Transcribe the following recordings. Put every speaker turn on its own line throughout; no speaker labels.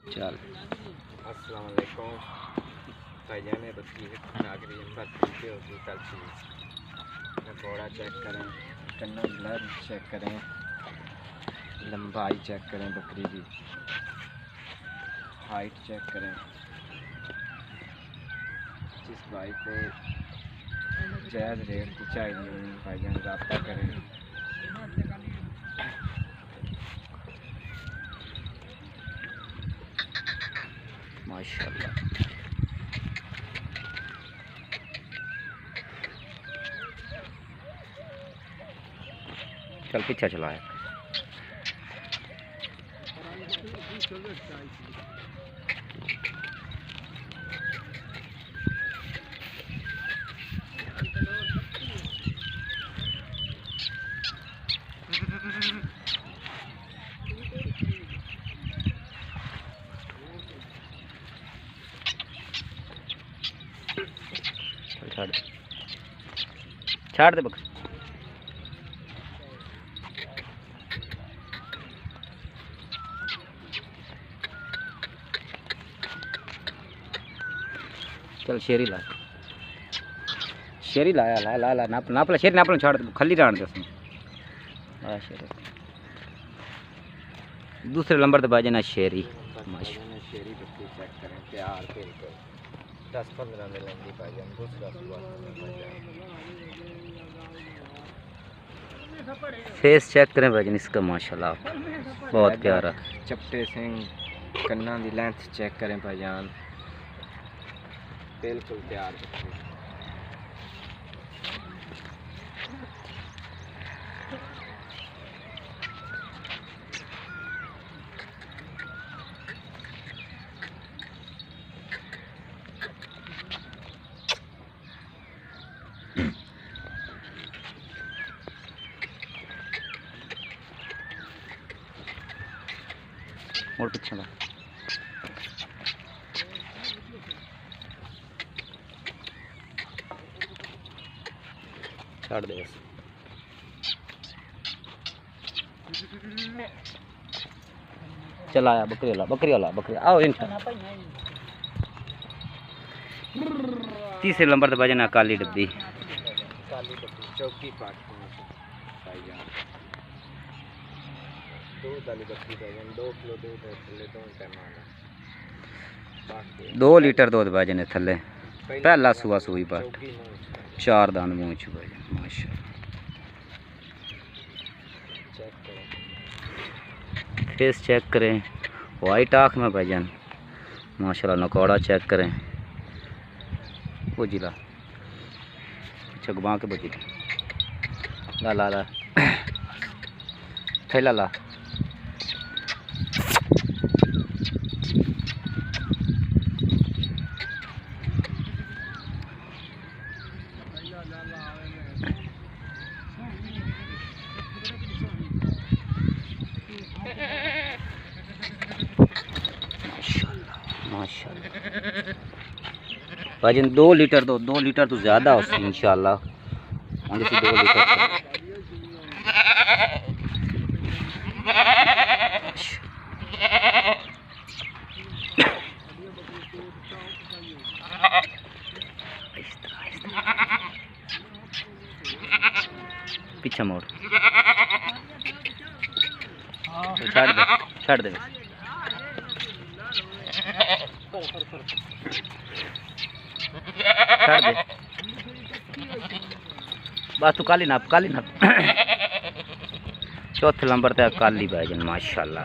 चल
अस्सलाम वालेकुम भाईजान ने बकरी नागरी बकरी होगी कल घोड़ा चेक करें, कन्ना ब्लर चेक करें, लंबाई चेक करें, बकरी की हाइट चेक करें। जिस भाई को जायज़ रेट की चाहिए भाईजान रब्ता करें।
माशाल्लाह। चल पीछे चलाए। छाड़ दे बकरी। चल शेरी ला, शेरी लाया ला ला ला नाप नाप ला शेरी नाप ला छाड़ दे खाली रान दे उसमें। आ शेरी दूसरे नंबर पे बाजे ना शेरी।
माशाल्लाह शेरी बकरी चेक करें तैयार बिल्कुल 10-15 में लेंगी भाईजान। दूसरा
फेस चेक करें भाईजान इसका माशाल्लाह बहुत प्यारा।
चपटे सिंह कन्ना की लेंथ चेक करें भाईजान बिल्कुल तैयार बकरी।
और पीछे ला छाड़ दे बस। चलाया बकरी वाला बकरी आओ इन तीसरे नंबर पे बजना काली डब्बी
चौकी पाट भाईजान। दूध वाली बकरी भाईजान 2 किलो दूध है थले 2 टाइम आना
2 लीटर दूध बजने थले पहला सुबह सुई बाट 4 दान मुँह च बजन माशाल्लाह। फेस चेक करें वाइट आँख में भाईजान माशाल्लाह। नकौड़ा चेक करें वो जिला अच्छा घुमा के बजी ला ला ला थैला ला। माशाल्लाह भाईजान 2 लीटर दो 2 लीटर तो ज़्यादा हो इंशाल्लाह। 2 लीटर पीछे मोड़ तो छाड़ दे बस तू काली नाप चौथे नंबर पे काली भाईजान माशाल्लाह।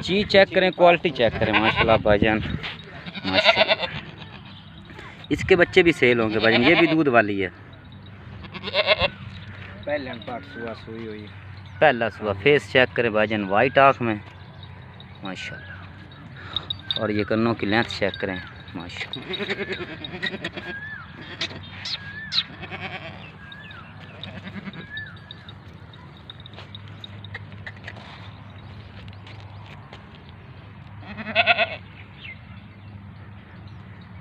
चीज चेक करें क्वालिटी चेक करें माशाल्लाह भाईजान माशाल्लाह। इसके बच्चे भी सेल होंगे भाईजान। ये भी दूध वाली है पहला सुबह। फेस चेक करें भाईजान वाइट आँख में माशाल्लाह। और ये कन्नों की लेंथ चेक करें माशाल्लाह।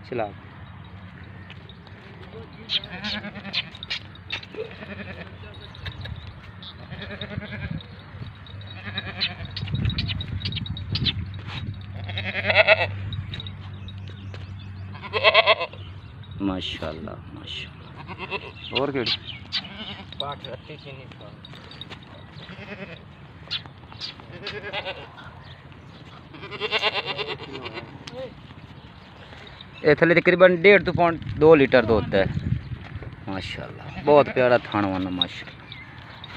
चला माशाल्लाह माशाल्लाह। और केड़ी
पाठ रत्ती चीनी
ये थले तकरीबन 1.5 to 2 लीटर दूध है माशाल्लाह। बहुत प्यारा थाना वाना माशाल्लाह।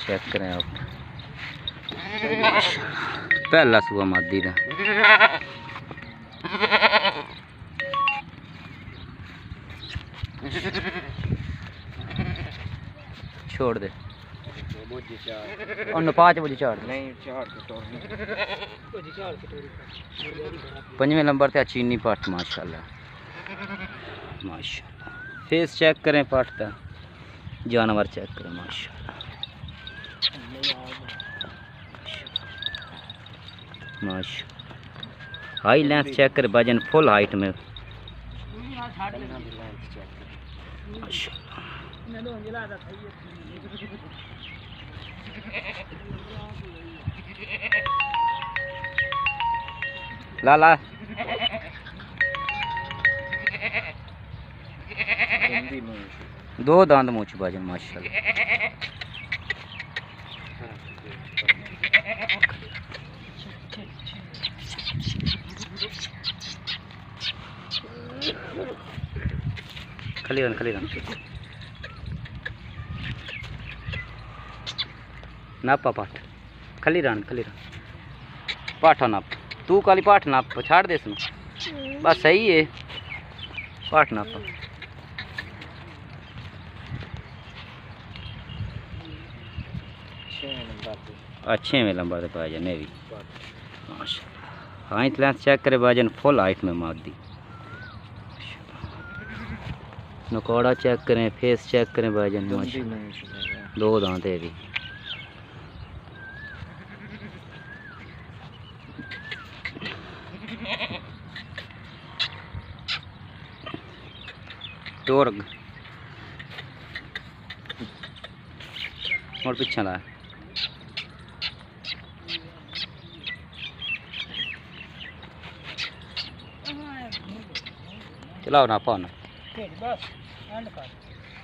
चेक करें आप, पहला सुबह मादी का। छोड़ दे और 5 बजे चार
नहीं, 4
पंजवें नंबर पे चीनी पाठ माशाल्लाह माशाल्लाह। फेस चेक करें पाठ का, जानवर चेक करें माशाल्लाह माशाल्लाह। हाई लेंथ चेक करें, वजन फुल हाइट में माशाल्लाह। लाला दो दांत मूछ वजन माशाल्लाह। खली नापा पाठ खली रान पाठा नाप, तू काली पाठ नाप छाड़ दे इसमें बस सही है। पाठ नापा अच्छे में लंबा तो पाया जाने भी माशाल्लाह। हाइट लेंथ चेक करे, वजन फुल हाइट में मार दी। नकोड़ा चेक करें, फेस चेक करें, वजन माशाल्लाह। 2 दांत है भी। टोर्ग और पीछे ला चलाओ ना पाना।